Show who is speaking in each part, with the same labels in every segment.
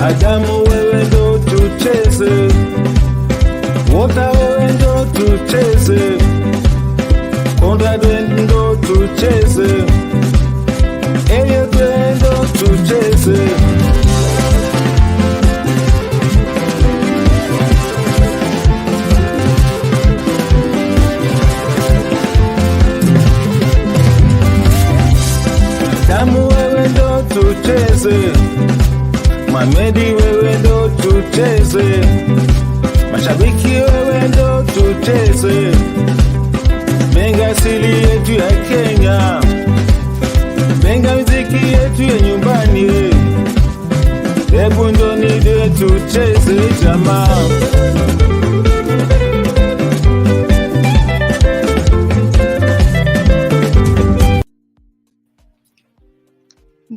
Speaker 1: Adamu wewe ndo tucheze, Wota wewe ndo tucheze, Conrad ndo tucheze, Elliot wewe ndo tucheze. Adamu wewe ndo tucheze, Mamedi wewe ndo tucheze, mashabiki wewe ndo tucheze, benga asili yetu ya Kenya, benga muziki yetu ya nyumbani, hebu njoni ndio tucheze jamaa.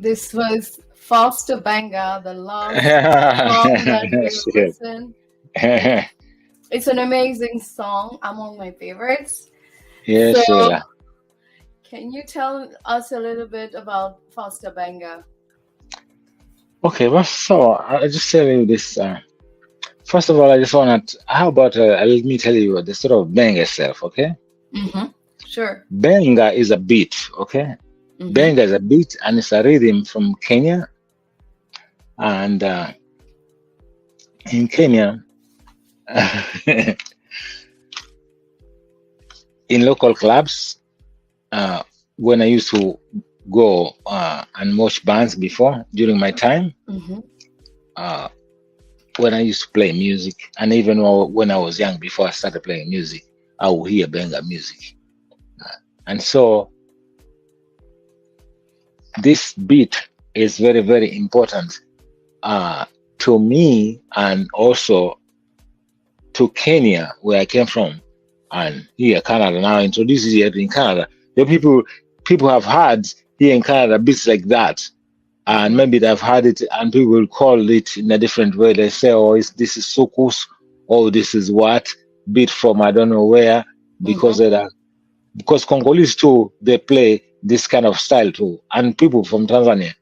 Speaker 2: This was Faster Benga, the last song that we listened. It's an amazing song, among my favorites.
Speaker 1: Yes,
Speaker 2: So,
Speaker 1: Sheila.
Speaker 2: can you tell us a little bit about Faster Benga?
Speaker 1: Okay, well, so I'll just tell you this. First of all, I just want to, how about, let me tell you the sort of benga itself, okay?
Speaker 2: Mm-hmm. Sure.
Speaker 1: Benga is a beat, okay?
Speaker 2: Mm-hmm.
Speaker 1: Benga is a beat and it's a rhythm from Kenya. And in Kenya, in local clubs, when I used to go and watch bands before, during my time,
Speaker 2: Mm-hmm.
Speaker 1: when I used to play music, and even when I was young, before I started playing music, I would hear benga music. And so this beat is very, very important to me, and also to Kenya, where I came from, and here Canada. Now introduced here in Canada, the people have heard here in Canada beats like that, and maybe they've heard it, and people will call it in a different way. They say, "Oh, this is soukous," or "This is what beat from I don't know where," because because Congolese too, they play this kind of style too, and people from Tanzania.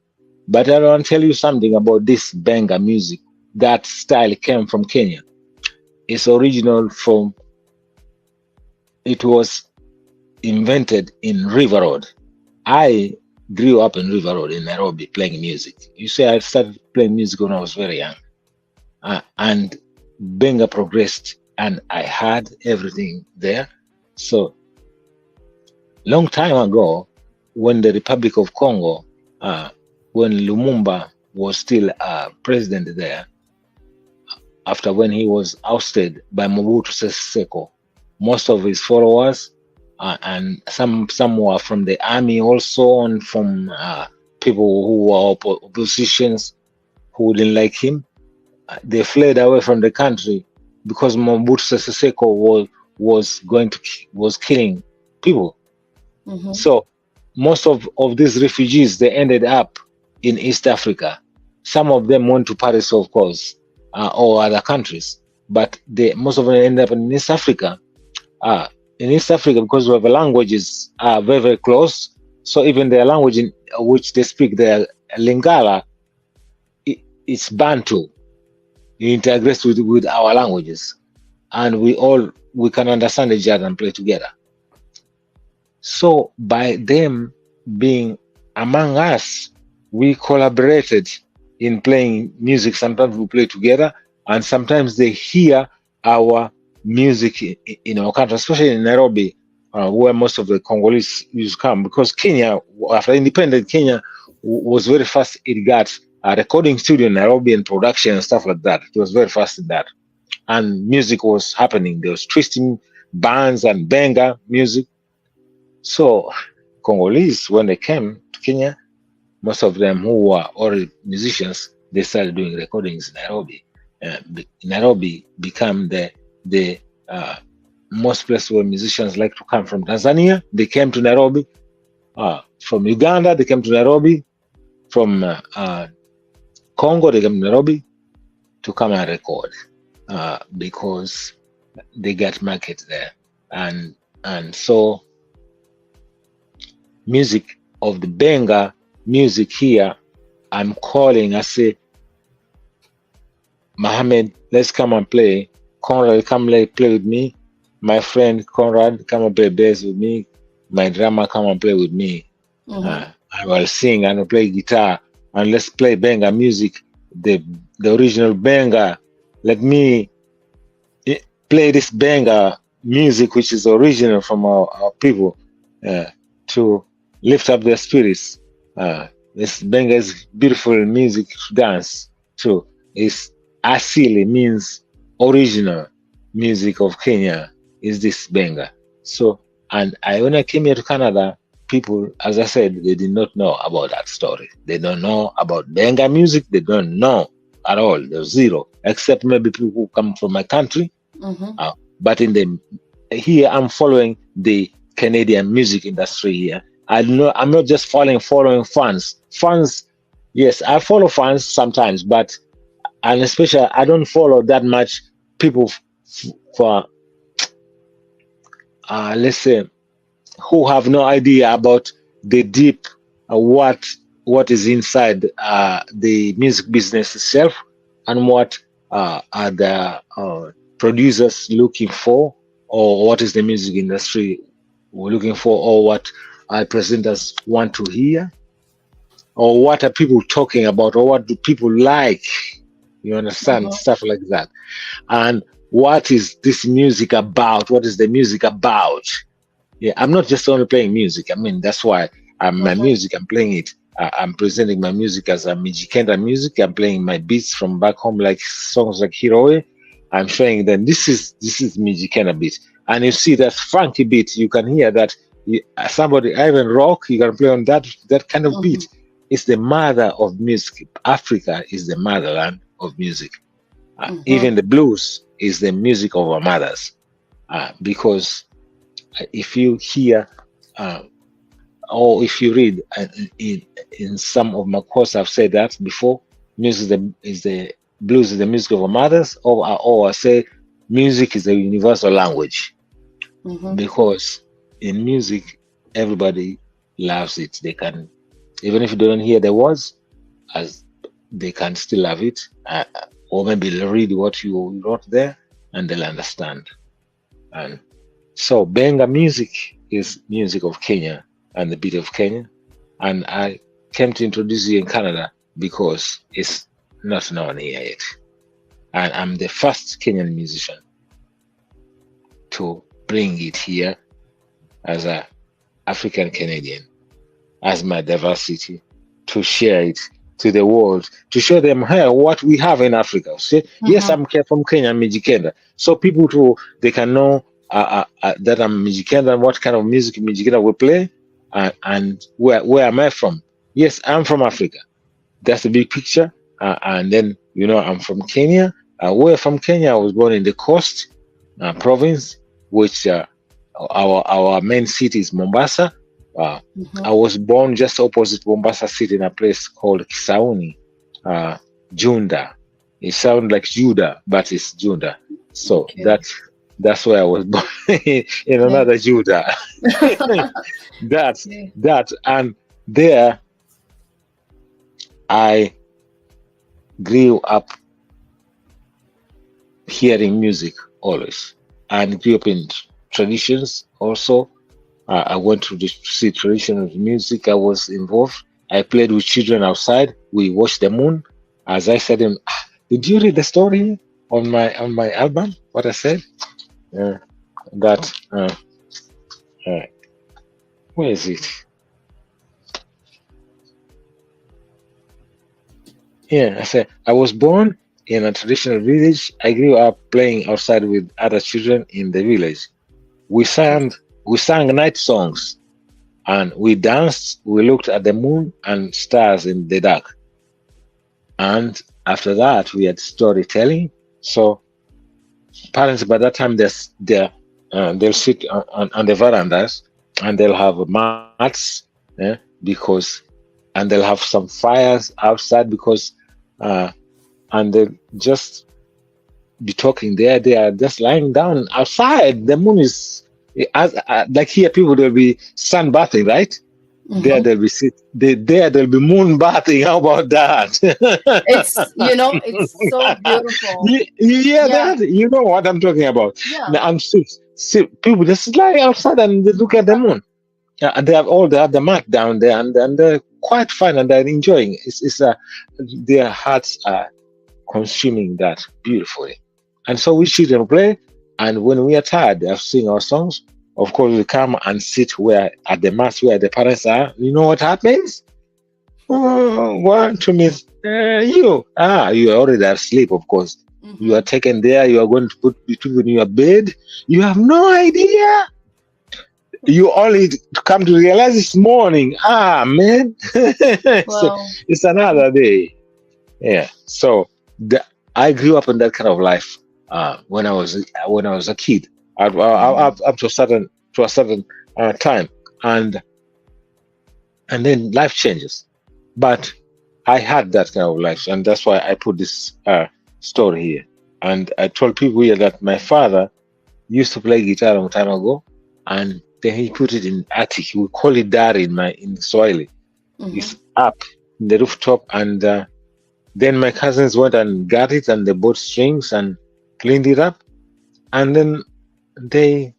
Speaker 1: But I want to tell you something about this benga music. That style came from Kenya. It's original from, it was invented in River Road. I grew up in River Road in Nairobi playing music. You see, I started playing music when I was very young. And benga progressed, and I had everything there. So, long time ago, when the Republic of Congo, when Lumumba was still president there, after when he was ousted by Mobutu Sese Seko, most of his followers and some were from the army also, and from people who were oppositions who didn't like him, they fled away from the country because Mobutu Sese Seko was killing people.
Speaker 2: Mm-hmm.
Speaker 1: So most of these refugees, they ended up in East Africa. Some of them went to Paris, of course, or other countries, but most of them ended up in East Africa. In East Africa, because of the languages are very, very close, so even their language in which they speak, their Lingala, it's Bantu. It integrates with our languages, and we can understand each other and play together. So by them being among us, we collaborated in playing music. Sometimes we play together, and sometimes they hear our music in our country, especially in Nairobi, where most of the Congolese used to come. Because Kenya, after independent, Kenya was very fast. It got a recording studio in Nairobi and production and stuff like that. It was very fast in that. And music was happening. There was twisting bands and benga music. So Congolese, when they came to Kenya, most of them who were already musicians, they started doing recordings in Nairobi. Nairobi became the most place where musicians like to come. From Tanzania, they came to Nairobi. From Uganda, they came to Nairobi. From Congo, they came to Nairobi to come and record because they got market there. And so music of the benga music here, I'm calling, I say, Mohammed, let's come and play. Conrad, come play with me. My friend Conrad, come and play bass with me. My drummer, come and play with me. I will sing and play guitar, and let's play benga music, the original benga. Let me play this benga music, which is original from our people, to lift up their spirits. This benga is beautiful music to dance to. It's asili, means original music of Kenya is this benga. So, and when I came here to Canada, people, as I said, they did not know about that story. They don't know about benga music. They don't know at all. There's zero, except maybe people who come from my country. But here I'm following the Canadian music industry here. I'm not just following fans. Fans, yes, I follow fans sometimes, and especially I don't follow that much people for let's say, who have no idea about the deep what is inside the music business itself, and what are the producers looking for, or what is the music industry looking for, or what our presenters want to hear, or what are people talking about, or what do people like, you understand, stuff like that. And what is this music about? What is the music about? Yeah, I'm not just only playing music. I mean, that's why my music, I'm playing it. I'm presenting my music as a Mijikenda music. I'm playing my beats from back home, like songs like Hiroe. I'm showing them this is Mijikenda beat. And you see that funky beat, you can hear that somebody, even rock, you can play on that kind of beat. It's the mother of music. Africa is the motherland of music. Even the blues is the music of our mothers. Because if you hear or if you read in some of my courses, I've said that before, music is the blues is the music of our mothers, or I say music is a universal language. Because in music, everybody loves it. They can, even if you don't hear the words, as they can still love it, or maybe they'll read what you wrote there and they'll understand. And so benga music is music of Kenya and the beat of Kenya. And I came to introduce it in Canada because it's not known here yet. And I'm the first Kenyan musician to bring it here as a African Canadian, as my diversity, to share it to the world, to show them here what we have in Africa. See, yes, I'm from Kenya, Mijikenda. So people too, they can know that I'm Mijikenda and what kind of music Mijikenda will play, and where am I from? Yes, I'm from Africa. That's the big picture. And then, I'm from Kenya. Where from Kenya? I was born in the Coast province, which our main city is Mombasa. I was born just opposite Mombasa City in a place called Kisauni, Junda. It sounds like Judah, but it's Junda. So that's where I was born in another Judah. That and there I grew up hearing music always, and grew up in traditions also. I went to see traditional music. I was involved. I played with children outside. We watched the moon. As I said, did you read the story on my album? What I said? Where is it? Yeah, I said I was born in a traditional village. I grew up playing outside with other children in the village. We sang night songs, and we danced. We looked at the moon and stars in the dark. And after that, we had storytelling. So parents by that time, they'll sit on the verandas, and they'll have mats, and they'll have some fires outside and they'll just be talking there. They are just lying down outside. The moon is like here. People will be sunbathing, right? There
Speaker 2: Mhm.
Speaker 1: they'll be there they'll be moon bathing. How about that?
Speaker 2: It's so beautiful.
Speaker 1: Yeah,
Speaker 2: Yeah,
Speaker 1: that you know what I'm talking about.
Speaker 2: yeah.
Speaker 1: Now, I'm see, people just lie outside and they look at the moon. They have the mat down there, and they're quite fun and they're enjoying. It's their hearts are consuming that beautifully, and so we sit and play. And when we are tired of singing our songs, of course we come and sit where at the mat where the parents are. You know what happens? Oh, one to me, you are already asleep. Of course, you are
Speaker 2: Hmm.
Speaker 1: taken there. You are going to put between your bed. You have no idea. You only come to realize this morning. Ah, man,
Speaker 2: Well,
Speaker 1: it's another day. Yeah. So I grew up in that kind of life when I was a kid,
Speaker 2: mhm.
Speaker 1: up to a certain time, and and then life changes. But I had that kind of life, and that's why I put this story here. And I told people here that my father used to play guitar a long time ago, and then he put it in attic. We call it dari in Swahili. It's
Speaker 2: Mhm.
Speaker 1: up in the rooftop, and then my cousins went and got it, and they bought strings and cleaned it up, and then they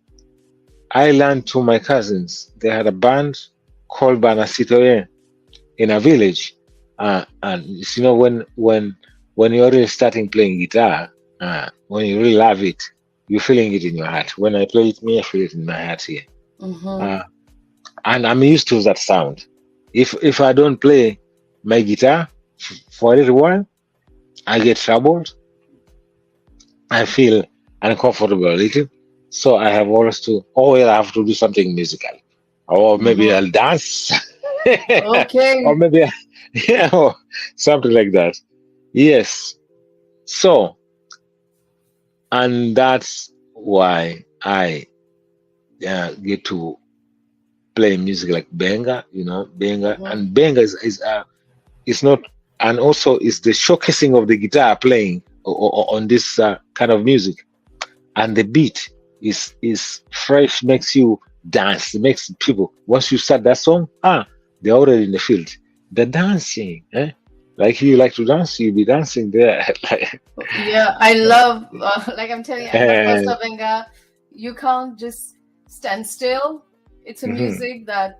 Speaker 1: I learned to my cousins. They had a band called Banasitoye in a village, and when you're really starting playing guitar, when you really love it, you're feeling it in your heart. When I play it, me, I feel it in my heart here,
Speaker 2: Mhm.
Speaker 1: uh, and I'm used to that sound. If I don't play my guitar for a little while, I get troubled. I feel uncomfortable a little, so I have always to. Oh, well, I have to do something musical, or maybe
Speaker 2: Mhm.
Speaker 1: I'll dance, or
Speaker 2: Okay.
Speaker 1: maybe or something like that. Yes. So, and that's why I get to play music like benga, benga,
Speaker 2: Mhm.
Speaker 1: and benga is not, and also is the showcasing of the guitar playing on this kind of music, and the beat is fresh, makes you dance, makes people once you start that song, they're already in the field, the dancing, like you like to dance, you'll be dancing there.
Speaker 2: Yeah, I love, like I'm telling you, I love
Speaker 1: Eh,
Speaker 2: Costa Venga. You can't just stand still. It's a
Speaker 1: mhm,
Speaker 2: music that,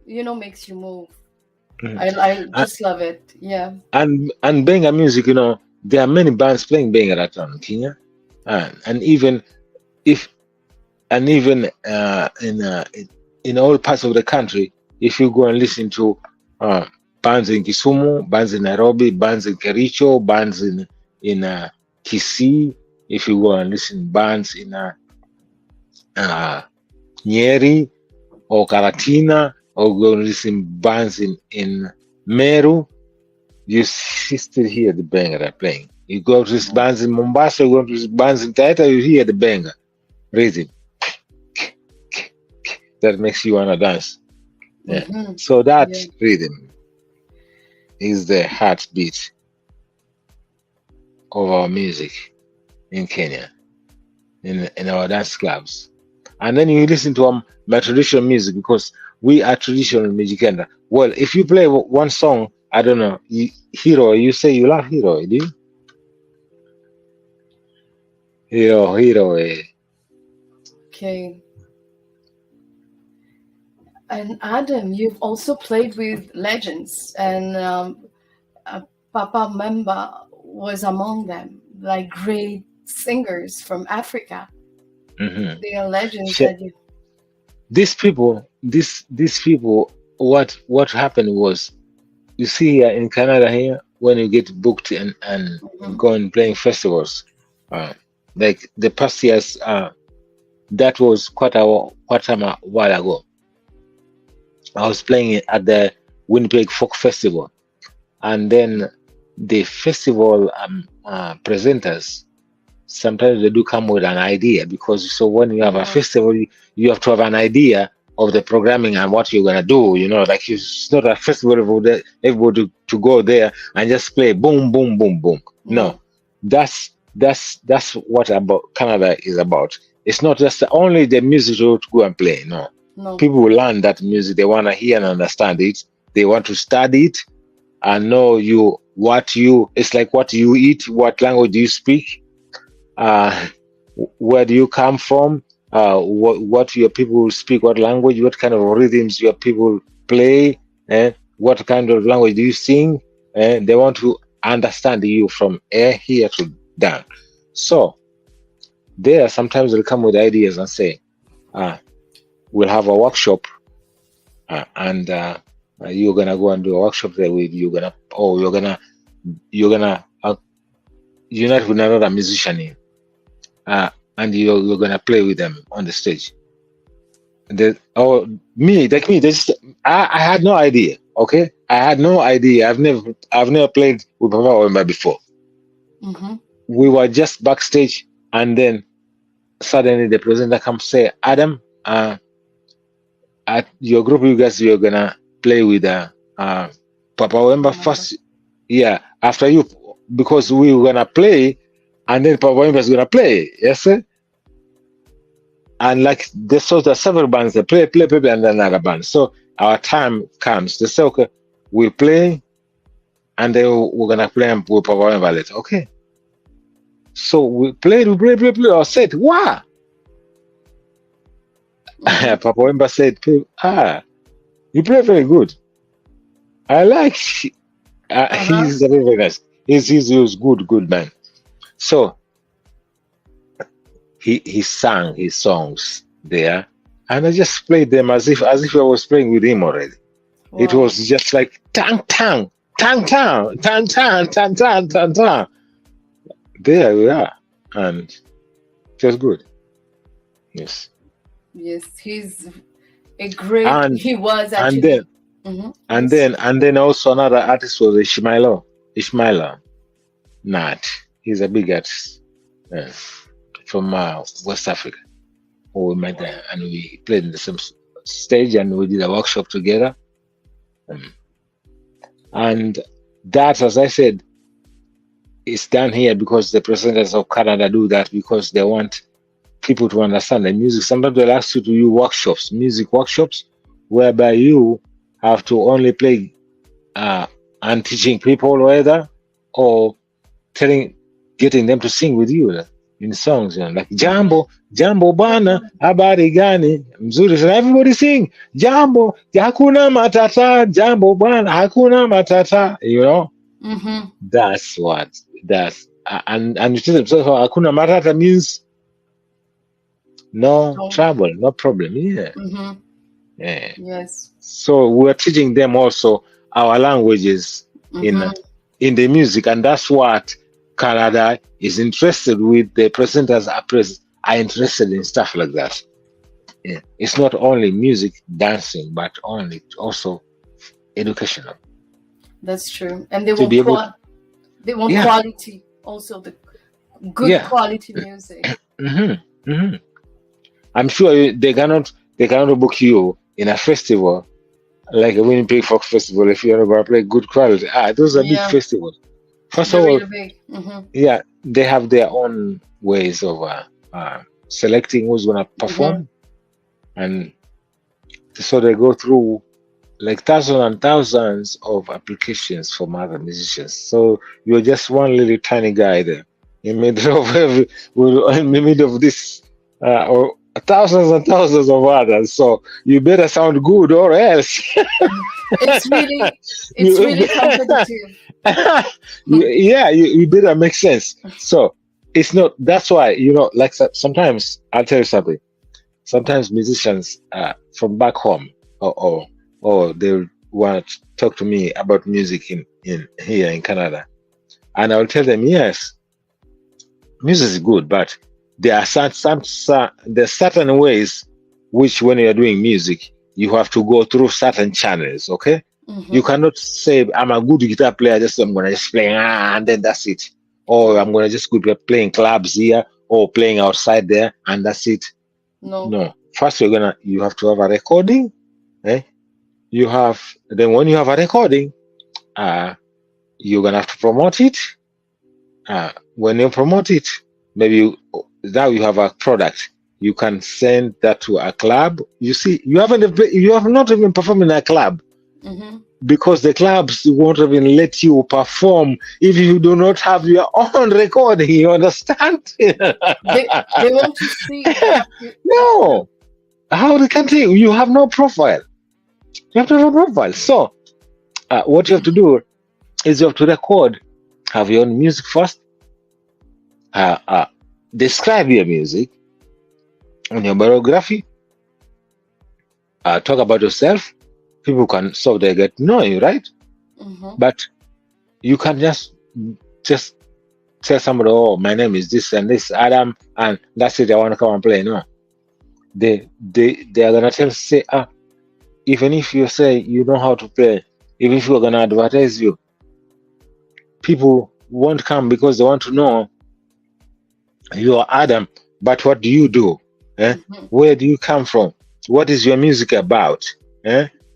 Speaker 2: makes you move.
Speaker 1: mhm.
Speaker 2: I
Speaker 1: And
Speaker 2: just love it. Yeah.
Speaker 1: and benga music, there are many bands playing benga around Kenya, and even if and even in all parts of the country, if you go and listen to uh, bands in Kisumu, bands in Nairobi, bands in Kericho, bands in Kisii, if you go and listen bands in uh, Nyeri or Karatina, or go and listen bands in Meru, you still hear the banger they're playing. You go to these
Speaker 2: Mhm.
Speaker 1: bands in Mombasa, you go to these bands in Taita, you hear the banger rhythm that makes you wanna dance. Yeah.
Speaker 2: Mhm.
Speaker 1: So that
Speaker 2: Yeah.
Speaker 1: rhythm is the heartbeat of our music in Kenya, in our dance clubs. And then you listen to my traditional music because we are traditional Mijikenda. Well, if you play one song, I don't know, Hero, you say you love Hero, do you? Hero,
Speaker 2: Okay. And Adam, you've also played with legends, and Papa Memba was among them, like great singers from Africa.
Speaker 1: hmm
Speaker 2: They are legends that you.
Speaker 1: these people, what happened was, you see here in Canada here, when you get booked and
Speaker 2: Mhm.
Speaker 1: go and playing festivals, uh, like the past years, that was quite a while ago. I was playing it at the Winnipeg Folk Festival, and then the festival presenters sometimes they do come with an idea, because so when you have a
Speaker 2: Mhm.
Speaker 1: festival, you have to have an idea of the programming and what you're gonna do. Like it's not a festival for everybody to go there and just play boom, boom, boom, boom. No,
Speaker 2: Mhm.
Speaker 1: that's what about Canada is about. It's not just only the music to go and play. No,
Speaker 2: No.
Speaker 1: People will learn that music. They want to hear and understand it. They want to study it and know it's like what you eat, what language do you speak, where do you come from, what your people speak, what language, what kind of rhythms your people play, and what kind of language do you sing. And they want to understand you from here to down. So there, sometimes they'll come with ideas and say, we'll have a workshop, and you're gonna go and do a workshop there with you're gonna unite with another musician, and you're gonna play with them on the stage. I had no idea. Okay, I had no idea. I've never played with Papa Wemba before.
Speaker 2: Mm-hmm.
Speaker 1: We were just backstage, and then suddenly the presenter comes say, Adam, at your group, you guys, you're gonna play with Papa Wemba first. Yeah, after you, because we were gonna play, and then Papa Wemba's gonna play. Yes, sir. And like there's several bands that play, and then another band. So our time comes. They say, okay, we play, and then we're gonna play with Papa Wemba later. Okay. So we play our set. Wow. Papa Wemba said, you play very good. I like. He's a very nice. He's good man. So he sang his songs there, and I just played them as if I was playing with him already. Wow. It was just like tang tang tang tang tang tang tang tang tang tang. There we are, and it was good. Yes.
Speaker 2: Yes, he's a great. He was actually.
Speaker 1: And then also another artist was Ishmael Nat. He's a big artist from West Africa. We met there and we played in the same stage and we did a workshop together. And that, as I said, is done here because the presenters of Canada do that because they want people to understand the music. Sometimes they'll ask you to do music workshops, whereby you have to only play and teaching people whether or getting them to sing with you in songs, like Jambo bana habari gani mzuri sana, everybody sing Jambo hakuna matata, Jambo bana hakuna matata, that's and you tell them, so hakuna matata means no trouble, no problem. Yeah. Yeah.
Speaker 2: Yes.
Speaker 1: So we're teaching them also our languages in the music, and that's what Canada is interested with. The presenters are interested in stuff like that. Yeah. It's not only music, dancing, but also educational.
Speaker 2: That's true, and they want quality, also the good quality music.
Speaker 1: I'm sure they cannot book you in a festival like a Winnipeg Folk Festival if you're going to play good quality. Those are big festivals. First of all, they have their own ways of selecting who's going to perform, and so they go through like thousands and thousands of applications from other musicians. So you're just one little tiny guy there in the middle of this or thousands and thousands of others. So you better sound good or else.
Speaker 2: It's really competitive.
Speaker 1: You better make sense. So it's not. That's why like sometimes I'll tell you something. Sometimes musicians from back home or they want to talk to me about music in here in Canada, and I'll tell them, yes, music is good, but there are certain ways which, when you're doing music, you have to go through certain channels. Okay, you cannot say I'm a good guitar player, I'm gonna just play and then that's it, or I'm gonna just go playing clubs here or playing outside there and that's it. No. First, you have to have a recording. Then when you have a recording, you're gonna have to promote it. When you promote it, maybe now you have a product. you can send that to a club. You see, you have not even performed in a club, because the clubs won't even let you perform if you do not have your own recording. You understand?
Speaker 2: They want to see.
Speaker 1: No, how they can see? You have no profile. You have to have a profile. So, what you have to do is you have to record, have your own music first, describe your music and your biography, talk about yourself. People can they get to know you, right? But you can just tell somebody, oh, my name is this and this, Adam, and that's it, I want to come and play. No. They are gonna say, even if you say you know how to play, even if we're gonna advertise you, people won't come because they want to know you are Adam, but what do you do? Where do you come from? What is your music about?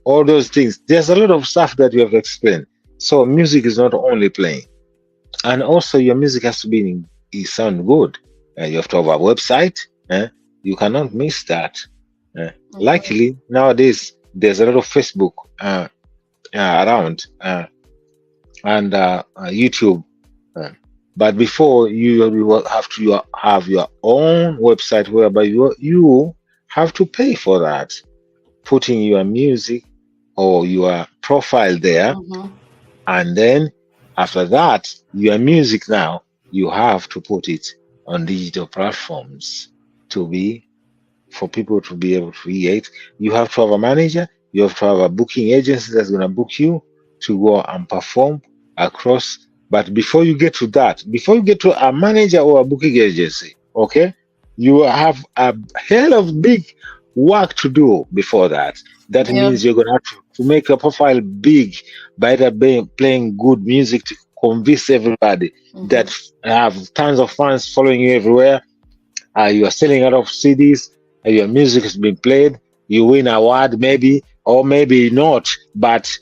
Speaker 1: All those things. There's a lot of stuff that you have to explain. So music is not only playing, and also your music has to sound good. You have to have a website. You cannot miss that. Luckily nowadays there's a lot of Facebook around and YouTube. But before, you will have to have your own website whereby you have to pay for that, putting your music or your profile there. And then after that, your music now, you have to put it on digital platforms for people to be able to hear it. You have to have a manager. You have to have a booking agency that's going to book you to go and perform across. But before you get to that, before you get to a manager or a booking agency, okay, you have a hell of big work to do before that. That means you're going to have to make your profile big by playing good music to convince everybody that have tons of fans following you everywhere. You are selling a lot of CDs. Your music has been played. You win an award, maybe, or maybe not, but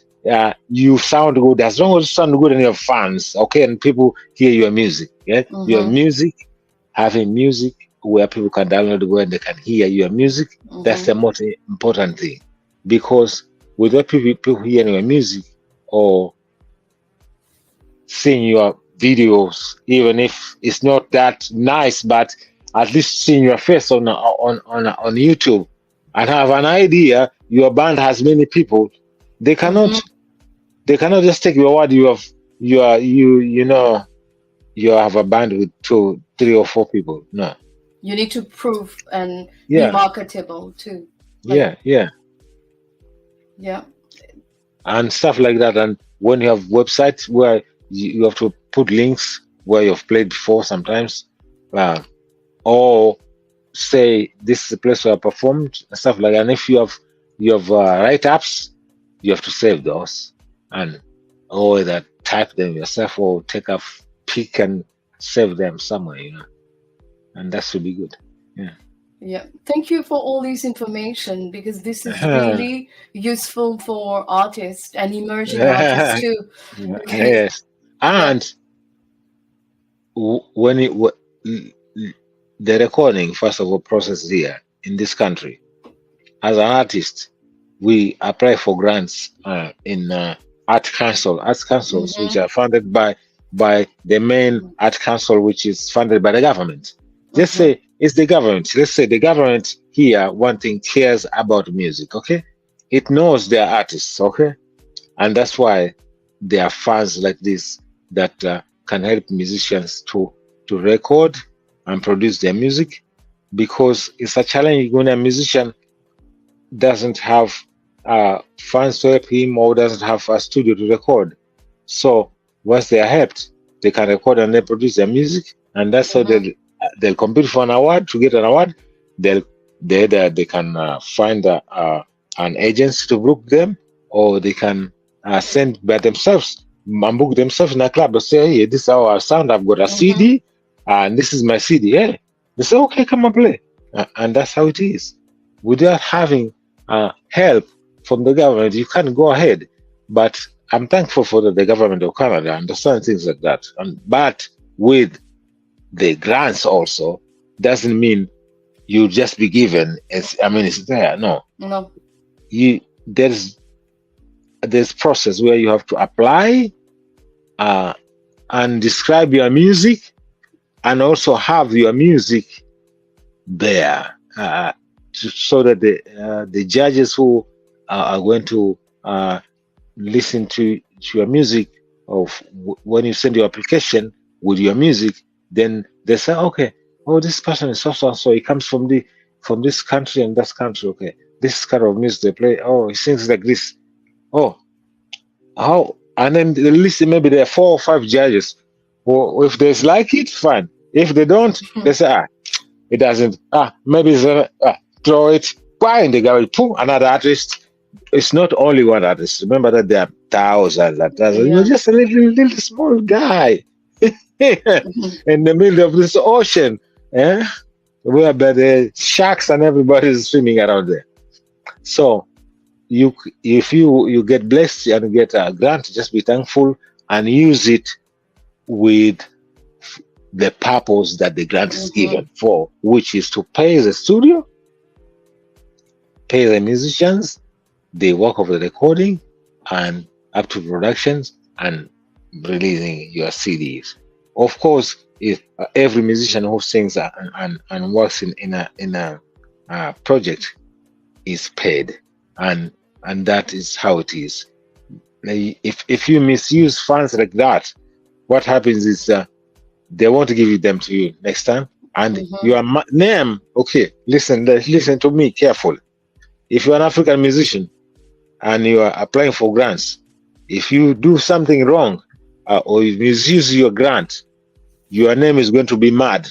Speaker 1: you sound good. As long as you sound good and your fans, okay, and people hear your music. Your music, having music where people can download where they can hear your music, that's the most important thing. Because without people hearing your music or seeing your videos, even if it's not that nice, but at least seeing your face on YouTube and have an idea your band has many people, they cannot just take your word. You have a band with 2, 3, or 4 people. No,
Speaker 2: you need to prove and be marketable too.
Speaker 1: Yeah, and stuff like that. And when you have websites where you have to put links where you've played before sometimes, or say this is a place where I performed and stuff like that. And if you have write-ups, you have to save those and either type them yourself or take a pic and save them somewhere, and that should be good.
Speaker 2: Yeah, thank you for all this information, because this is really useful for artists and emerging artists too.
Speaker 1: Yes, and when the recording, first of all, process here in this country, as an artist, we apply for grants in arts councils, which are funded by the main art council, which is funded by the government. Let's say it's the government. Let's say the government here, one thing, cares about music, okay? It knows their artists, okay? And that's why there are funds like this that can help musicians to record and produce their music, because it's a challenge when a musician doesn't have funds to help him or doesn't have a studio to record. So once they are helped, they can record and then produce their music, and that's how they'll compete for an award. To get an award, they can find an agency to book them, or they can send by themselves and book themselves in a club. They say, hey, this is how I sound. I've got a CD, and this is my CD. Hey, they say, okay, come and play, and that's how it is. Without having help from the government, you can't go ahead. But I'm thankful for the government of Canada understand things like that. But with the grants also doesn't mean you just be given. It's there. No,
Speaker 2: No.
Speaker 1: There's process where you have to apply and describe your music, and also have your music there, so that the judges who are going to listen to your music, when you send your application with your music, then they say, okay, oh, this person is so he comes from this country and that country. Okay, this kind of music they play. Oh, he sings like this. Oh, how? And then the list, maybe there are 4 or 5 judges. Well, if they like it, fine. If they don't, they say, it doesn't. Maybe it's throw it. Why in the garbage? Pooh, another artist. It's not only one artist. Remember that there are thousands and thousands.
Speaker 2: Yeah.
Speaker 1: You're just a little small guy in the middle of this ocean, where the sharks and everybody is swimming around there. So if you get blessed and get a grant, just be thankful and use it with the purpose that the grant is given for, which is to pay the studio, pay the musicians, the work of the recording, and up to productions and releasing your CDs. Of course, if every musician who sings and works in a project is paid, and that is how it is. If you misuse funds like that, what happens is they won't give them to you next time, and your name. Okay, listen to me carefully. If you're an African musician and you are applying for grants, if you do something wrong or you misuse your grant, your name is going to be mad.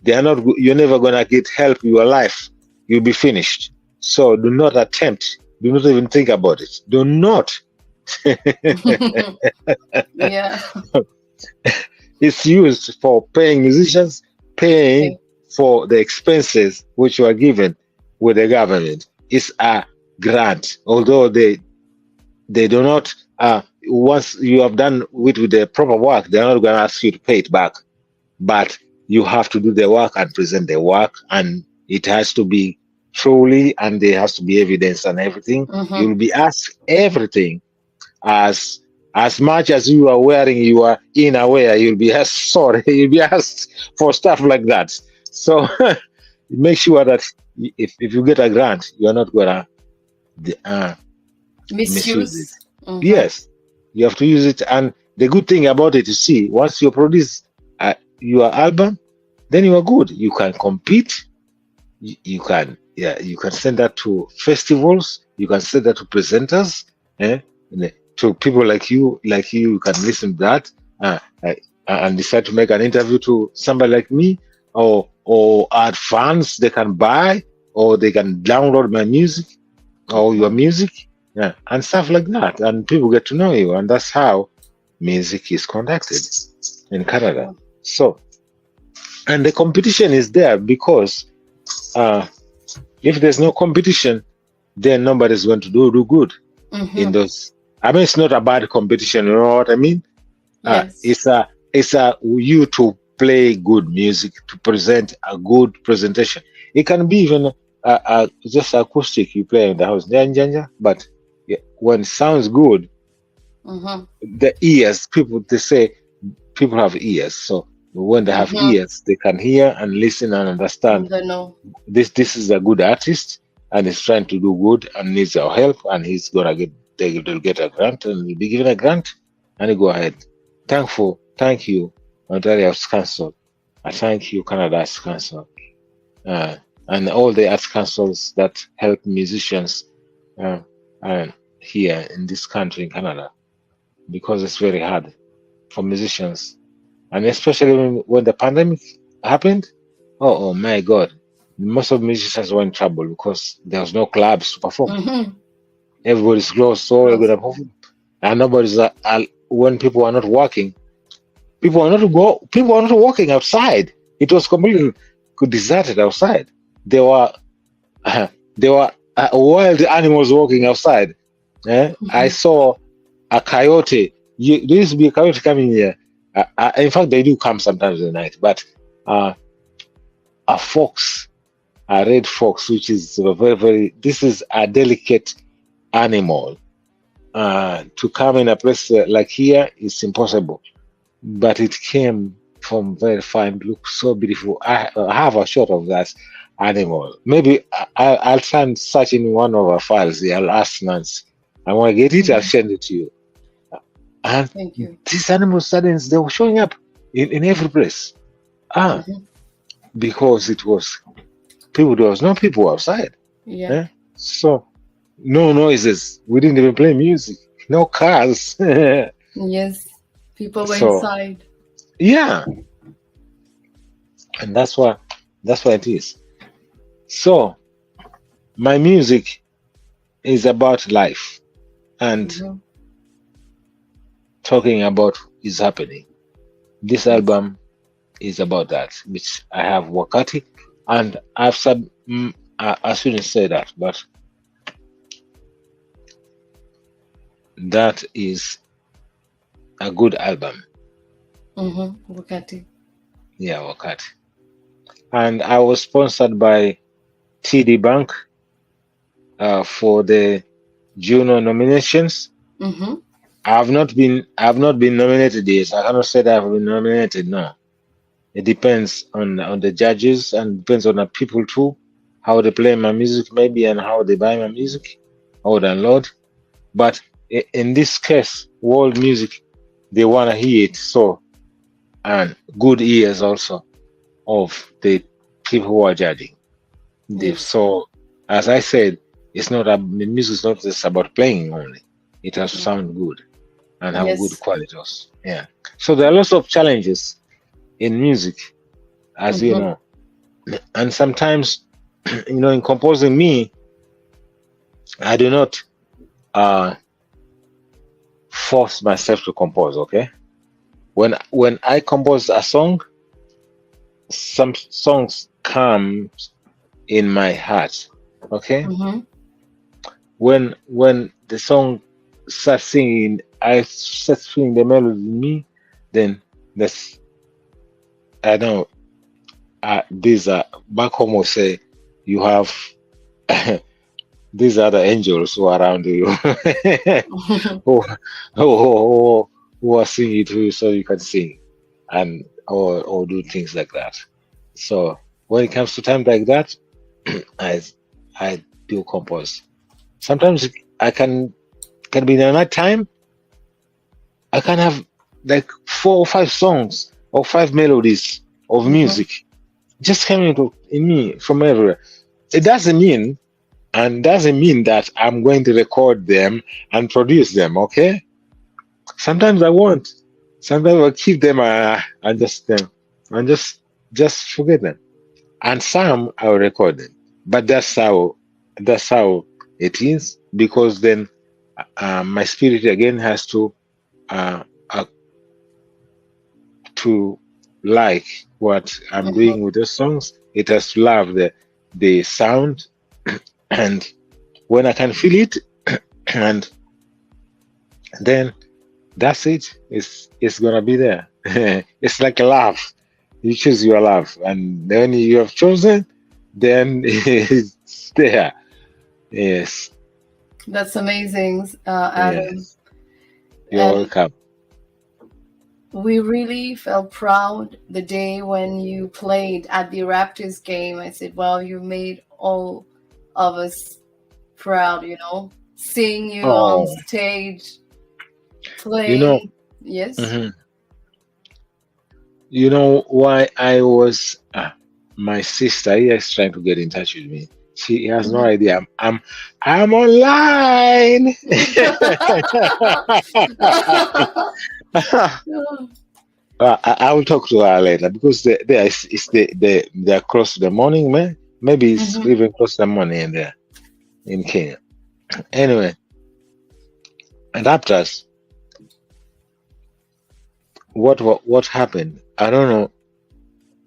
Speaker 1: You're never gonna get help in your life. You'll be finished. So do not attempt. Do not even think about it. Do not.
Speaker 2: Yeah.
Speaker 1: It's used for paying musicians, paying for the expenses which were given with the government. It's a grant, although they do not. Once you have done with the proper work, they're not going to ask you to pay it back. But you have to do the work and present the work, and it has to be truly, and there has to be evidence and everything. You'll be asked everything. As much as you are wearing your innerwear, you'll be asked. You'll be asked for stuff like that. So make sure that if you get a grant, you're not gonna misuse it. Yes, you have to use it. And the good thing about it, you see, once you produce your album, then you are good. You can compete. You can send that to festivals. You can send that to presenters. To people like you can listen to that and decide to make an interview to somebody like me, or add fans they can buy, or they can download my music or your music, and stuff like that, and people get to know you, and that's how music is conducted in Canada. So, and the competition is there because if there's no competition, then nobody's going to do good in those. I mean, it's not a bad competition, you know what I mean?
Speaker 2: Yes.
Speaker 1: It's a you to play good music, to present a good presentation. It can be even just acoustic you play in the house, but when it sounds good, the ears, they say people have ears, so when they have ears, they can hear and listen and understand.
Speaker 2: They know.
Speaker 1: This is a good artist, and he's trying to do good and needs our help, and he's gonna they'll get a grant, and he'll be given a grant, and he go ahead. Thank you, Ontario Arts Council. I thank you, Canada Arts Council, and all the arts councils that help musicians here in this country, in Canada, because it's very hard for musicians, and especially when the pandemic happened. Oh my God, most of musicians were in trouble because there was no clubs to perform. Everybody's closed, so they're gonna perform, and nobody's. When people are not working, people are not walking outside. It was completely deserted outside. There were wild animals walking outside. I saw a coyote. There used to be a coyote coming here. In fact, they do come sometimes at night. But a fox a red fox, which is a very. This is a delicate animal. To come in a place like here is impossible. But it came from very fine, looks so beautiful. I have a shot of that animal. Maybe I'll try and search in one of our files. I'll ask Nancy. And when I get it, I'll send it to you. And
Speaker 2: Thank you.
Speaker 1: these animal studies, they were showing up in every place. Because it was people, there was no people outside.
Speaker 2: Yeah.
Speaker 1: So no noises. We didn't even play music. No cars.
Speaker 2: Yes. People were
Speaker 1: So,
Speaker 2: inside.
Speaker 1: yeah. And that's why it is. So my music is about life and talking about is happening. This album is about that, which I have Wakati, and I've said I shouldn't say that, but that is a good album.
Speaker 2: Wakati.
Speaker 1: Yeah, Wakati. And I was sponsored by TD Bank for the Juno nominations. I've not been nominated yet. I cannot say that I've been nominated. No, it depends on the judges and depends on the people too, how they play my music maybe and how they buy my music or download. But in this case, world music, they want to hear it. So, and good ears also of the people who are judging. So, as I said, it's not the music is not just about playing only. It has to sound good and have good quality also. Yeah. So there are lots of challenges in music, as you know, and sometimes, in composing me, I do not force myself to compose. Okay, when I compose a song, some songs come in my heart. Okay, when the song starts singing, I start feeling the melody in me, then that's, I know, these are, back home will say, you have these are the angels who are around you who are singing to you so you can sing and or do things like that. So when it comes to time like that, I do compose. Sometimes I can be in a night time. I can have like 4 or 5 songs or 5 melodies of music just coming in me from everywhere. It doesn't mean that I'm going to record them and produce them. Okay. Sometimes I won't. Sometimes I'll keep them and just forget them. And some I'll record them. But that's how it is, because then my spirit again has to like what I'm doing with the songs. It has to love the sound, and when I can feel it, and then that's it. It's gonna be there. It's like a love. You choose your love, and then you have chosen, then it's there. Yes.
Speaker 2: That's amazing, Adam.
Speaker 1: Yes. You're welcome.
Speaker 2: We really felt proud the day when you played at the Raptors game. I said, "Well, you made all of us proud." Seeing you on stage playing. Yes.
Speaker 1: You know why I was? My sister here is trying to get in touch with me. She has no idea. I'm online. I will talk to her later, because they're close to the morning, man. Maybe it's even close to the morning in there in Kenya. Anyway, adapters. What happened? I don't know.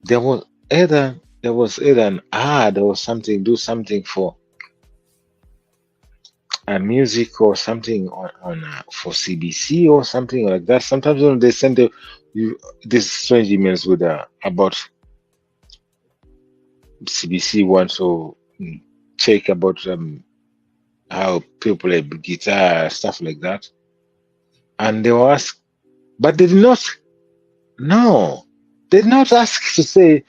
Speaker 1: There was either an ad or something. Do something for music or something on for CBC or something like that. Sometimes when they send these strange emails with about CBC want to check about how people play guitar, stuff like that. And they were asked, but they did not, no, they did not ask to say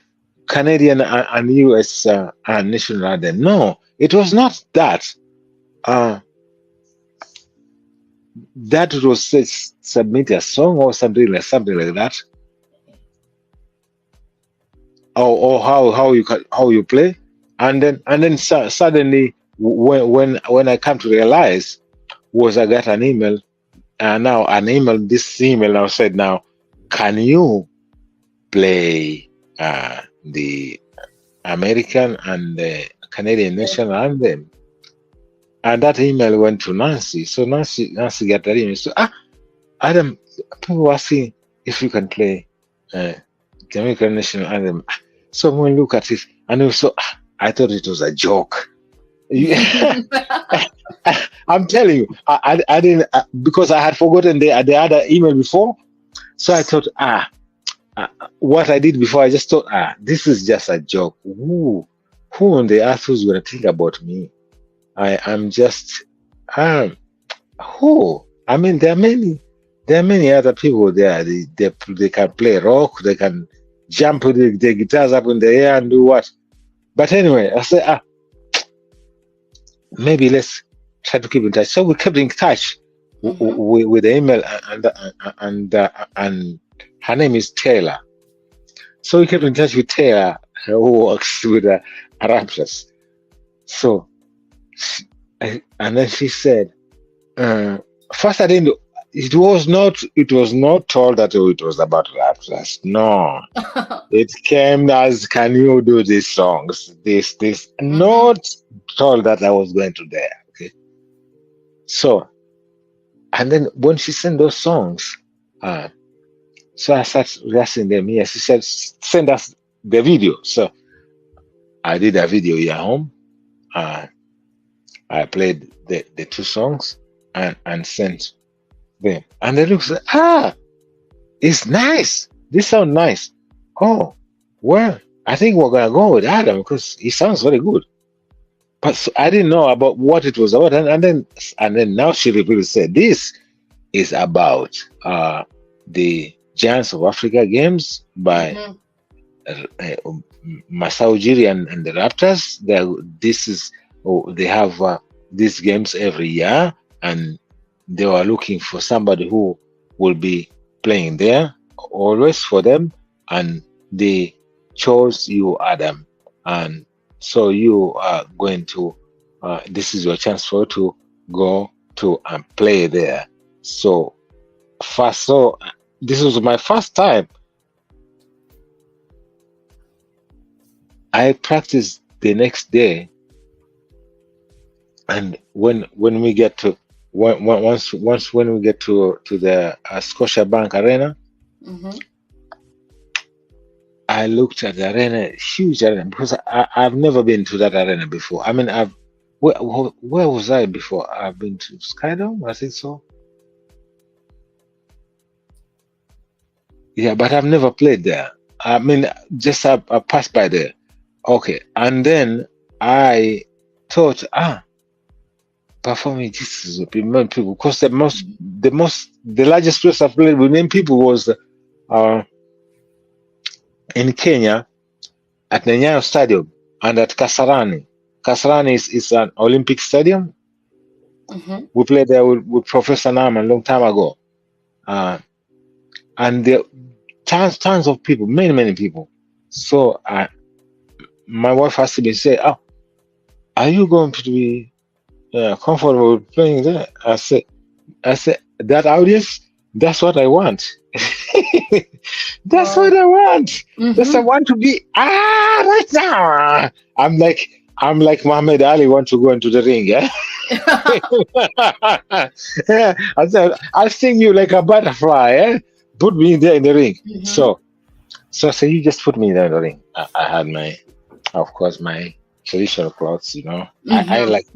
Speaker 1: Canadian and US national anthem. No, it was not that. That was submit a song or something like that, or how you play, and then suddenly when I come to realize was I got an email, this email now said, now can you play the American and the Canadian national anthem? And that email went to Nancy. So Nancy got that email. So Adam, people were asking if you can play the American national anthem. So when we look at it, and also I thought it was a joke. I'm telling you, I didn't because I had forgotten the other email before. So I thought, what I did before, I just thought, this is just a joke. Who on the earth was going to think about me? I'm just who? I mean, there are many other people there. They can play rock, they can jump with the guitars up in the air and do what. But anyway, I said, maybe let's try to keep in touch. So we kept in touch with the email, and her name is Taylor. So we kept in touch with Taylor, who works with Raptors. So. And then she said, first I didn't. It was not told that it was about Raptors. No, it came as, can you do these songs? This. Not told that I was going to there. Okay. So, and then when she sent those songs, so I started listening them. Yes, she said, send us the video. So I did a video here at home. I played the two songs and sent them. And they looked, it's nice. This sounds nice. Oh, well, I think we're going to go with Adam because he sounds very good. But so I didn't know about what it was about. And then now she really said, this is about the Giants of Africa games by Masao Ujiri and the Raptors. They have these games every year, and they were looking for somebody who will be playing there always for them, and they chose you, Adam. And so you are going to, this is your chance for you to go to and play there. So this was my first time. I practiced the next day. And when we get to when we get to the Scotiabank Arena, I looked at the arena, huge arena, because I've never been to that arena before. I mean, where was I before? I've been to Skydome, I think so. Yeah, but I've never played there. I mean, just I passed by there. Okay, and then I thought, performing this is with many people, because the largest place I've played with many people was in Kenya at the Nyayo Stadium and at Kasarani. Kasarani is an Olympic stadium. We played there with Professor Nam a long time ago, and there tons of people, many people. So my wife asked me, say, are you going to be comfortable with playing there? I said, that audience, that's what I want. That's what I want. That's I want to be right now. I'm like Muhammad Ali want to go into the ring, yeah? Yeah. I said, I'll sting you like a butterfly, eh? Put me there in the ring. So I said, you just put me there in the ring. I had of course, my traditional clothes, you know. I like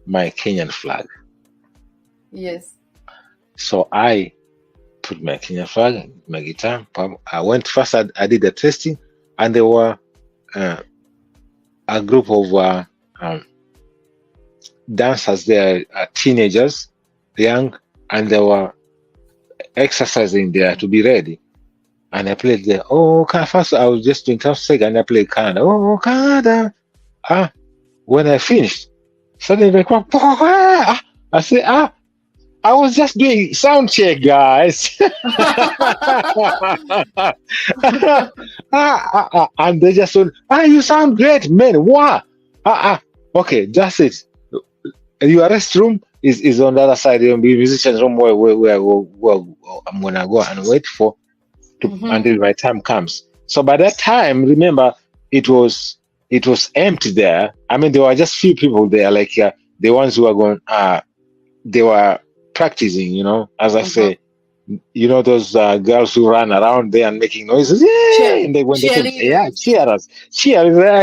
Speaker 1: my Kenyan flag.
Speaker 2: Yes.
Speaker 1: So I put my Kenyan flag, my guitar. I went first. I did the testing, and there were a group of um, dancers. They are teenagers, young, and they were exercising there to be ready. And I played the first I was just doing second and I played Canada. Oh Canada. When I finished, suddenly they come, I said, I was just doing sound check, guys. And they just said, you sound great, man. Wow. Okay, that's it. Your restroom is on the other side. The musician's room where I'm gonna go and wait for until my time comes. So by that time, remember, it was empty there. I mean, there were just few people there, like the ones who were going. They were practicing, as I say, those girls who run around there and making noises, and they went to cheerers,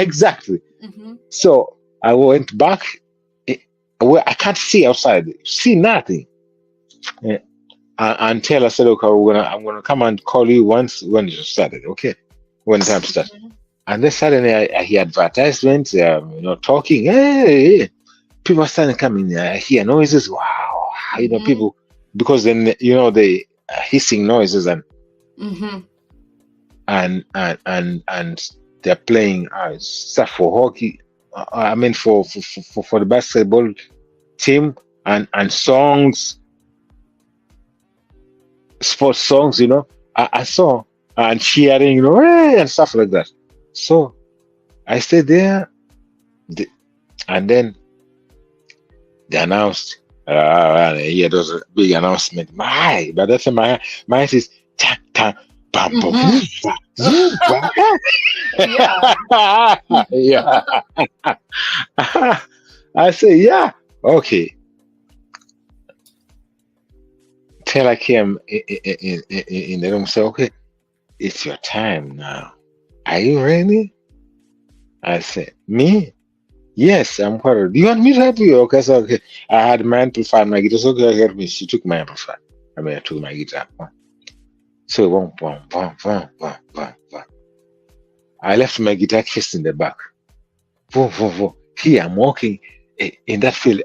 Speaker 1: exactly. So I went back. I can't see outside, see nothing. Until I said, okay, I'm gonna come and call you when you started, okay, when time started. And then suddenly I hear advertisements, talking. Hey, people are starting coming. I hear noises. Wow, people, because then the hissing noises and they're playing stuff for hockey. I mean for the basketball team and songs. Sports songs, I saw and cheering, and stuff like that. So I stayed there, and then they announced. Yeah, there was a big announcement. By that time, my head is ta ta bam bam. Yeah. I say, yeah, okay. Till I came in the room, say, okay, it's your time now. Are you ready? I said, me? Yes, I'm quite. Do you want me to help you? Okay, so okay. I had my amplifier, my guitar. So okay, help me. She took my amplifier. I took my guitar. So boom, boom, boom, boom, boom, boom, boom. I left my guitar case in the back. Boom, boom, boom. Here I'm walking in that field.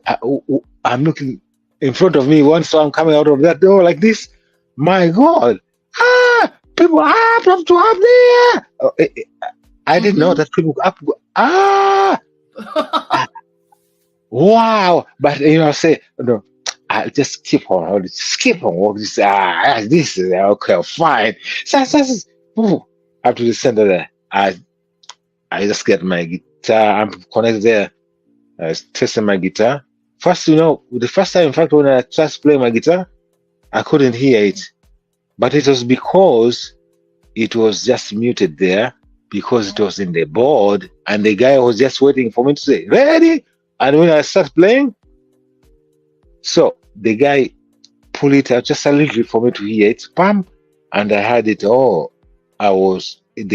Speaker 1: I'm looking in front of me. One song coming out of that door like this. My God! People up to up there. I didn't know that people up. Wow! But say no. I'll just keep on walking. This is okay, fine. So, up to the center there. I just get my guitar. I'm connected there. I was testing my guitar. First, the first time, in fact, when I tried to play my guitar, I couldn't hear it. But it was because it was just muted there, because it was in the board, and the guy was just waiting for me to say, ready? And when I start playing, so the guy pulled it out just a little for me to hear it, bam, and I had it. The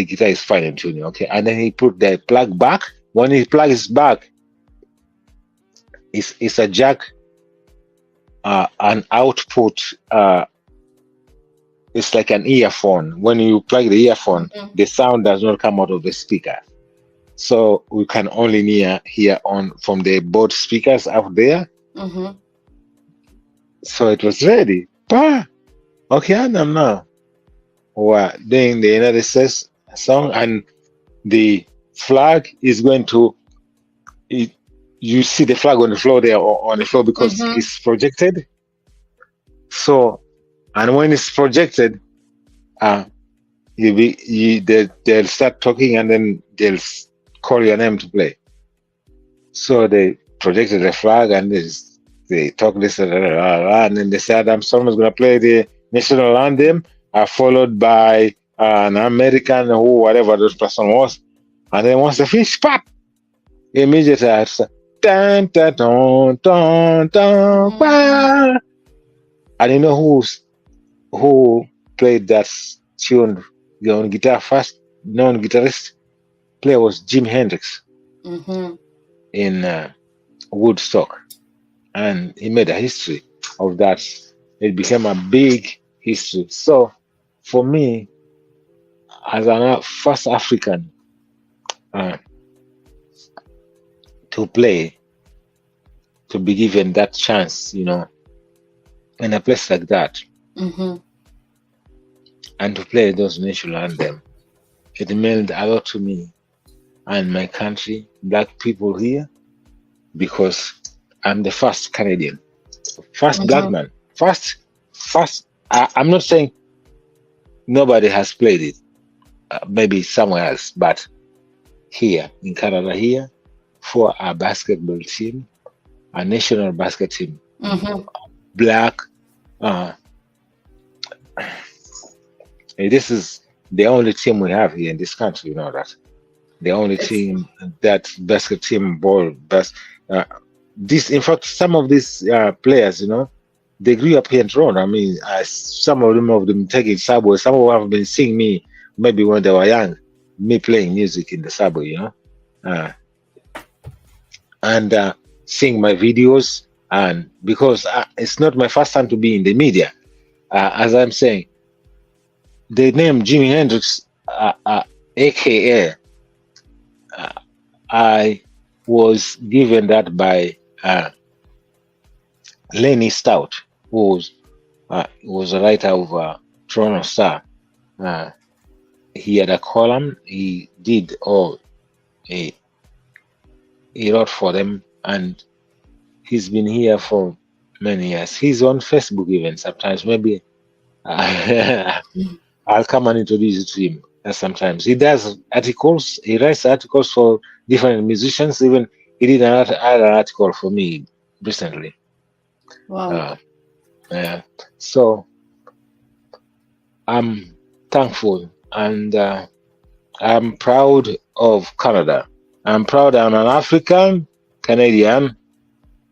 Speaker 1: guitar is fine and tuning, okay? And then he put the plug back. When he plugs back, it's a jack, an output. It's like an earphone. When you plug the earphone, the sound does not come out of the speaker. So we can only hear from the board speakers out there. So it was ready. Okay, and I'm now. We're doing the United States song, and the flag is going to. You see the flag on the floor there, or on the floor, because it's projected. So, and when it's projected, they'll start talking, and then they'll call your name to play. So they projected the flag, and they talk this, and then they said, someone's going to play the national anthem, followed by an American who, whatever this person was. And then once they finish, pop! Immediately, I said, dun, dun, dun, dun, dun, bah! And you know who played that tune on guitar first? Known guitarist player was Jimi Hendrix in Woodstock. And he made a history of that. It became a big history. So for me, as a first African, to play, to be given that chance, in a place like that, and to play those national anthem. It meant a lot to me and my country, black people here, because I'm the first Canadian, first black man, first. I'm not saying nobody has played it, maybe somewhere else, but here in Canada, here for a basketball team, a national basket team, black. This is the only team we have here in this country. You know that the only team that basket team ball best. This, in fact, some of these players, they grew up here in Toronto. I mean, some of them taking subway. Some of them have been seeing me maybe when they were young, me playing music in the subway, and seeing my videos. And because it's not my first time to be in the media, as I'm saying, the name Jimi Hendrix, aka, I was given that by Lenny Stout, who was a writer of Toronto Star. He had a column. He did all. He wrote for them, and he's been here for many years. He's on Facebook even sometimes. Maybe I'll come and introduce you to him. Sometimes he does articles. He writes articles for different musicians. Even he did another article for me recently.
Speaker 2: Wow.
Speaker 1: So I'm thankful, and I'm proud of Canada. I'm proud I'm an African Canadian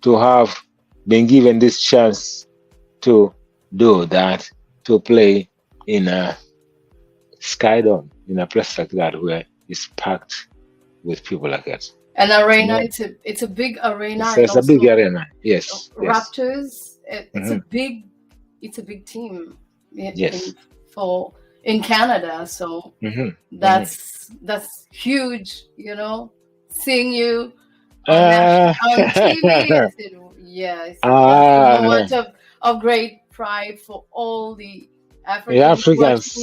Speaker 1: to have been given this chance to do that, to play in a Skydome, in a place like that where it's packed with people like that.
Speaker 2: An arena, it's a big arena.
Speaker 1: It's a big arena, yes.
Speaker 2: Raptors, it's a big team.
Speaker 1: Yes.
Speaker 2: In Canada, so that's huge. Seeing you on TV, it's a moment of great pride for all the Africans.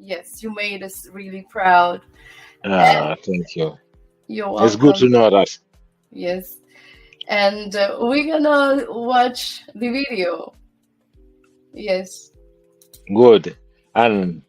Speaker 2: Yes, you made us really proud.
Speaker 1: Thank you.
Speaker 2: You're welcome.
Speaker 1: It's good to know that.
Speaker 2: Yes, and we're gonna watch the video. Yes.
Speaker 1: Good. And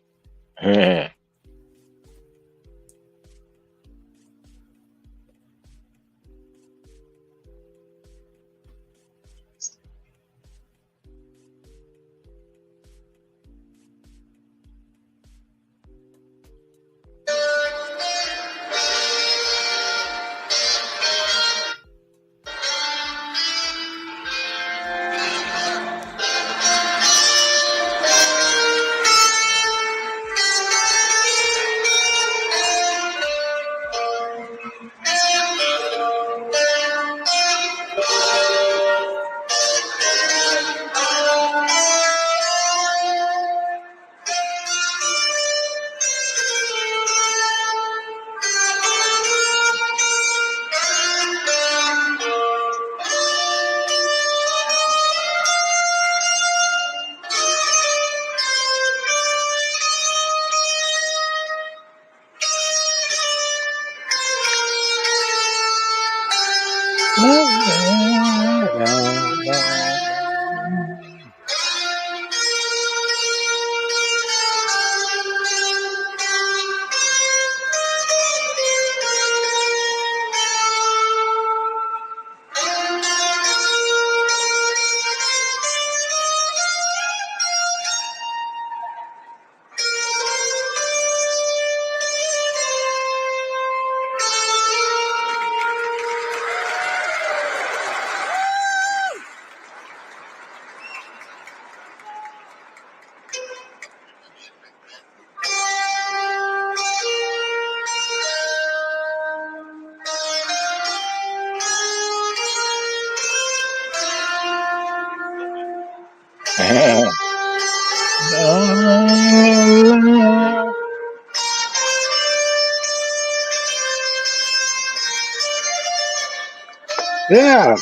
Speaker 1: Yeah.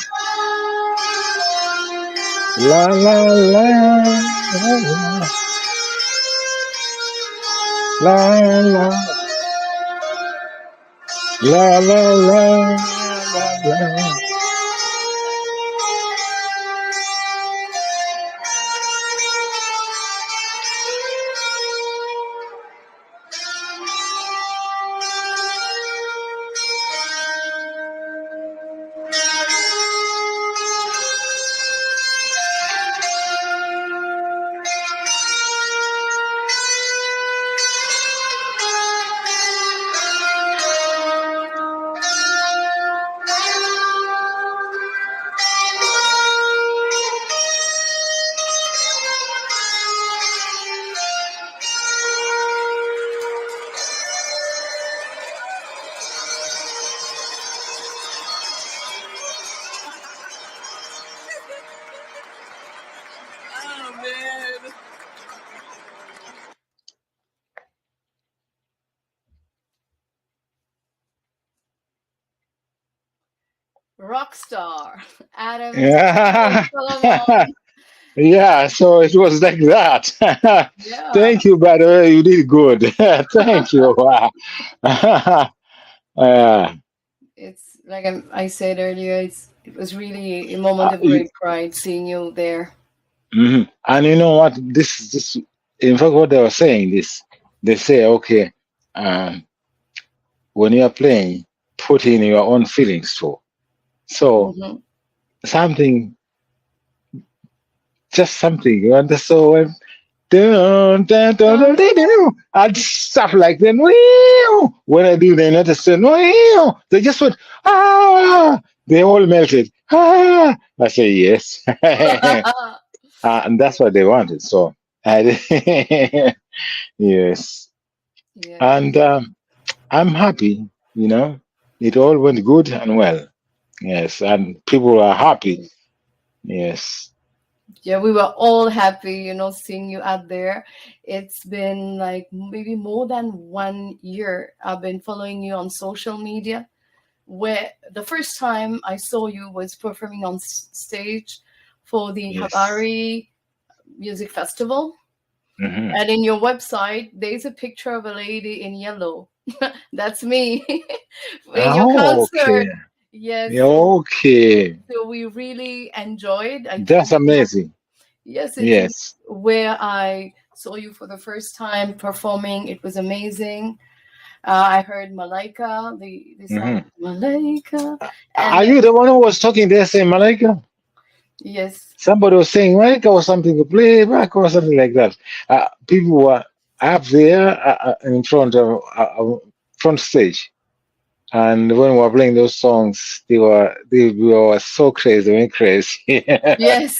Speaker 1: La la la la la la la la la la.
Speaker 2: Oh man. Rockstar. Adams
Speaker 1: Yeah.
Speaker 2: Solomon.
Speaker 1: Yeah, so it was like that.
Speaker 2: Yeah.
Speaker 1: Thank you, by the way, you did good. Thank you. Wow. uh,
Speaker 2: It's like I said earlier, it was really a moment
Speaker 1: uh,
Speaker 2: of
Speaker 1: you-
Speaker 2: great pride seeing you there.
Speaker 1: mhm. And you know what? This, in fact, what they were saying, this, they say, okay, um, when you're playing, put in your own feelings too. So
Speaker 2: Hmm.
Speaker 1: something, just something, you understand? So dun, dun, dun, dun, dun, dun, and stuff like that. Wee! When I do the United States, wee! They just went, ah! They all melted. Ah! I say, yes. And that's what they wanted. So, I, yes.
Speaker 2: Yeah.
Speaker 1: And I'm happy, you know, it all went good and well. Yes. And people are happy. Yes.
Speaker 2: Yeah, we were all happy, seeing you out there. It's been like maybe more than 1 year. I've been following you on social media. Where the first time I saw you was performing on stage for the
Speaker 1: Yes.
Speaker 2: Habari Music Festival.
Speaker 1: Hmm.
Speaker 2: And in your website, there's a picture of a lady in yellow. That's me in your
Speaker 1: Oh, okay.
Speaker 2: concert. Yes.
Speaker 1: Yeah, okay.
Speaker 2: So we really enjoyed. I
Speaker 1: That's
Speaker 2: told you,
Speaker 1: amazing.
Speaker 2: yes, it's
Speaker 1: Yes.
Speaker 2: where I saw you for the first time performing. It was amazing. I heard Malaika, the song
Speaker 1: Hmm.
Speaker 2: Malaika, and
Speaker 1: Are you the one who was talking there saying Malaika?
Speaker 2: yes,
Speaker 1: Somebody was saying Malaika or something, to play back or something like that. People were up there in front of front stage. And when we were playing those songs, they were so crazy, they went crazy.
Speaker 2: yes.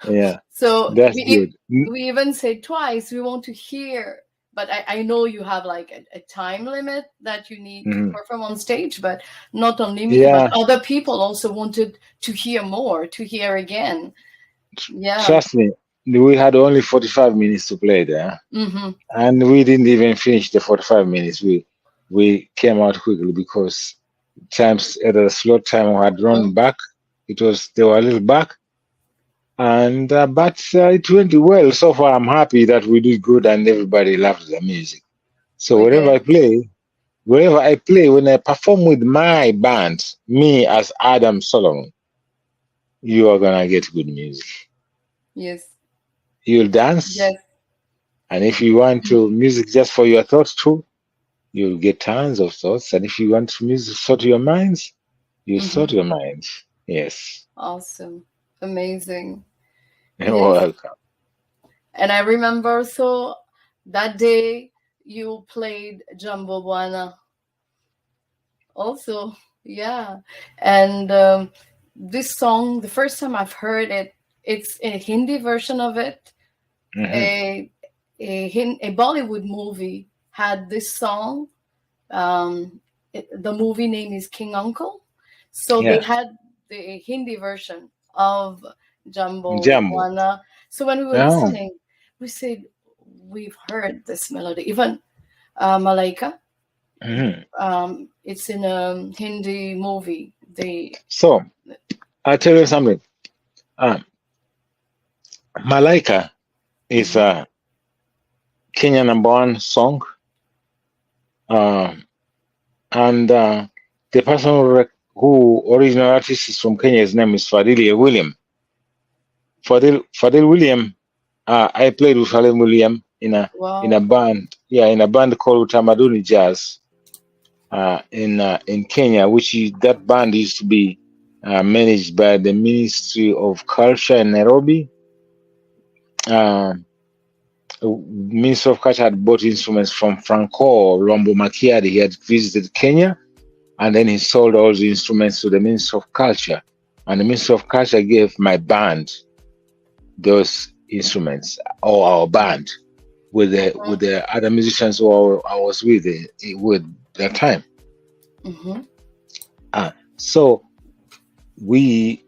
Speaker 1: Yeah,
Speaker 2: So
Speaker 1: that's good.
Speaker 2: we even said twice we want to hear, but I know you have like a time limit that you need to
Speaker 1: Mhm.
Speaker 2: perform on stage, but not only me, but
Speaker 1: Yeah,
Speaker 2: other people also wanted to hear more, to hear again. Yeah.
Speaker 1: trust me, we had only 45 minutes to play there.
Speaker 2: Mm-hmm.
Speaker 1: And we didn't even finish the 45 minutes. We came out quickly because times at the slot time had run back. It was they were a little back, and but it went well so far. I'm happy that we did good and everybody loved the music. So
Speaker 2: We did.
Speaker 1: wherever I play, when I perform with my band, me as Adam Solomon, you are gonna get good music.
Speaker 2: Yes.
Speaker 1: You'll dance,
Speaker 2: Yes.
Speaker 1: and if you want to music just for your thoughts too, you'll get tons of thoughts. And if you want music to sort your minds, you sort
Speaker 2: Mm-hmm.
Speaker 1: your minds. Yes.
Speaker 2: Awesome. Amazing.
Speaker 1: You're
Speaker 2: Yes.
Speaker 1: welcome.
Speaker 2: And I remember so that day you played Jumbo Buana also. Yeah. And this song, the first time I've heard it, it's a Hindi version of it.
Speaker 1: Hmm.
Speaker 2: A a Bollywood movie had this song. The movie name is King Uncle. So they
Speaker 1: Yeah.
Speaker 2: had the Hindi version of Jumbo
Speaker 1: Jumbo.
Speaker 2: Wana. So when we were
Speaker 1: Oh.
Speaker 2: listening, we said, we've heard this melody. Even Malaika,
Speaker 1: Hmm.
Speaker 2: it's in a Hindi movie. They.
Speaker 1: So I'll tell you something. Malaika is
Speaker 2: Mm-hmm.
Speaker 1: a Kenya #1 song, uh, and the person who original artist is from Kenya. His name is Fadili William. Fadil William. I played with Fadil William in a
Speaker 2: Wow.
Speaker 1: band. Yeah, in a band called Tamaduni Jazz. In Kenya, that band used to be managed by the Ministry of Culture in Nairobi. Ministry of Culture had bought instruments from Franco Lwambo Makiadi. He had visited Kenya, and then he sold all the instruments to the Ministry of Culture. And the Ministry of Culture gave my band those instruments, or our band, with the other musicians who I was with that time.
Speaker 2: Mm-hmm.
Speaker 1: So we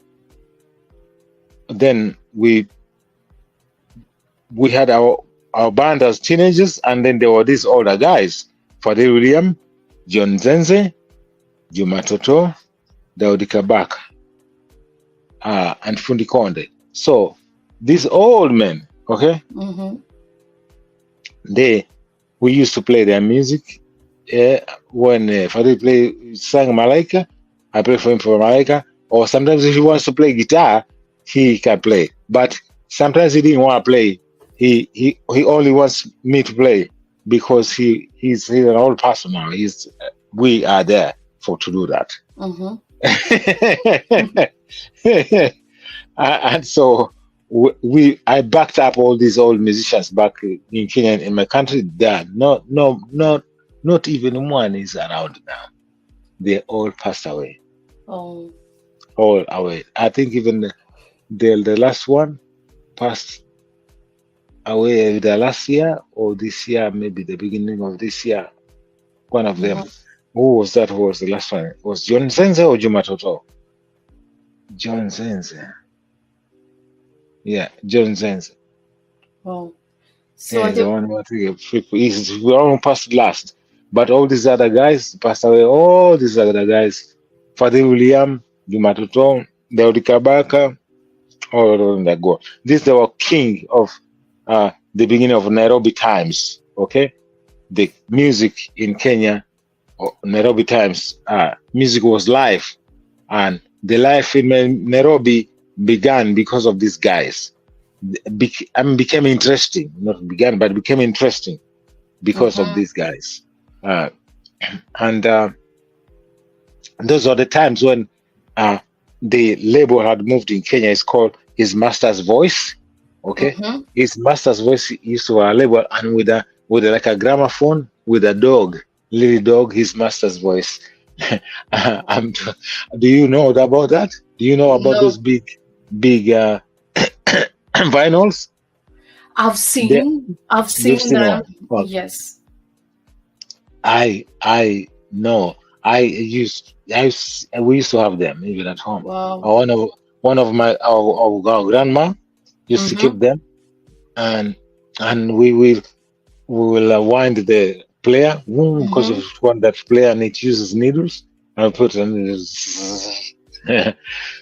Speaker 1: had our band as teenagers, and then there were these older guys: Fadil William, John Zenze, Juma Toto, Daudi Kabaka, and Fundi Konde. So these old men, okay,
Speaker 2: Mm-hmm.
Speaker 1: we used to play their music. When Fadil sang Malaika, I play for him for Malaika. Or sometimes if he wants to play guitar, he can play. But sometimes he didn't want to play. He only wants me to play because he's an old person now. We are there to do that.
Speaker 2: Mm-hmm.
Speaker 1: And so I backed up all these old musicians back in Kenya, in my country. Not even one is around now. They all passed away.
Speaker 2: Oh.
Speaker 1: All away. I think even the last one passed away either last year or this year, maybe the beginning of this year. One of them. Who was that? Who was the last one? Was John Zenze or Juma Toto? John Zenze. Yeah, John Zenze.
Speaker 2: Oh. So
Speaker 1: the one who I think we almost passed last. But all these other guys passed away. All these other guys, Fadil William, Juma Toto, Daudi Kabaka, all of them that go. They were king of the beginning of Nairobi Times. Okay, the music in Kenya, Nairobi Times, music was live, and the life in Nairobi began because of these guys. Became interesting. Not began, but became interesting because of these guys. And those are the times when the label had moved in Kenya. It's called His Master's Voice. Okay, His Master's Voice used to have a label, and with like a gramophone with a dog, little dog. His Master's Voice. Do you know about that? Do you know about those big vinyls?
Speaker 2: I've seen them.
Speaker 1: Well,
Speaker 2: yes.
Speaker 1: I know. We used to have them even at home.
Speaker 2: Wow.
Speaker 1: One of our grandma used to keep them, and we will wind the player because of one that player, and it uses needles, and put it.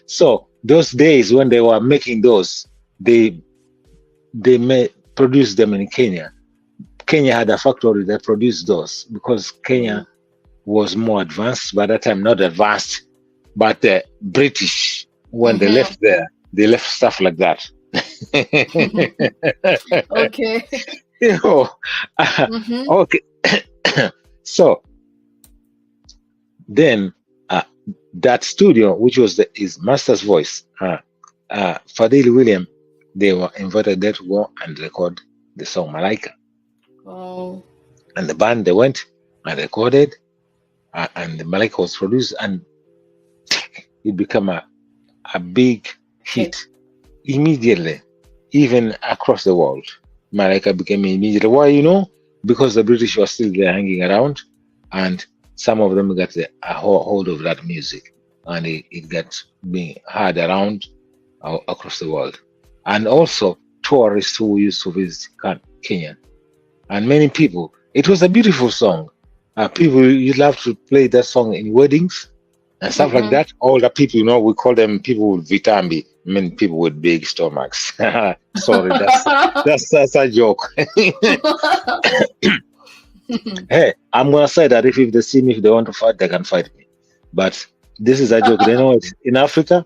Speaker 1: So those days when they were making those, they produced them in Kenya. Kenya had a factory that produced those because Kenya was more advanced by that time. Not advanced, but the British, when they left there, they left stuff like that.
Speaker 2: Okay.
Speaker 1: Okay. So then that studio, which was his Master's Voice, Fadil William, they were invited there to go and record the song Malaika.
Speaker 2: Oh.
Speaker 1: And the band, they went and recorded, and the Malaika was produced, and it became a big hit immediately, even across the world. Malaika became immediately. Why? Because the British were still there hanging around, and some of them got a hold of that music, and it got being heard around across the world. And also tourists who used to visit Kenya, and many people. It was a beautiful song. People, you love to play that song in weddings. and stuff like that. Older people, we call them people with vitambi, people with big stomachs. Sorry, that's a joke. Hey, I'm gonna say that if they see me, if they want to fight, they can fight me. But this is a joke. They know it. In Africa,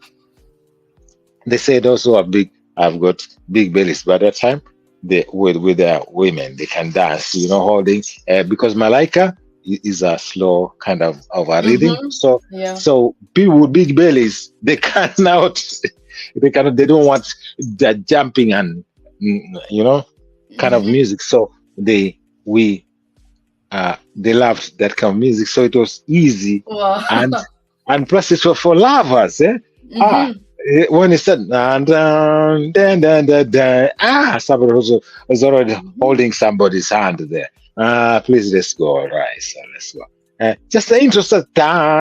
Speaker 1: they say those who are big have got big bellies. By that time, with their women, they can dance, holding. Because Malaika is a slow kind of a rhythm. So people with big bellies, they cannot. They don't want that jumping and kind of music. So they loved that kind of music. So it was easy.
Speaker 2: Wow.
Speaker 1: and plus it was for lovers. When it said somebody was already holding somebody's hand there. Please, let's go. All right, so let's go. Just the intro said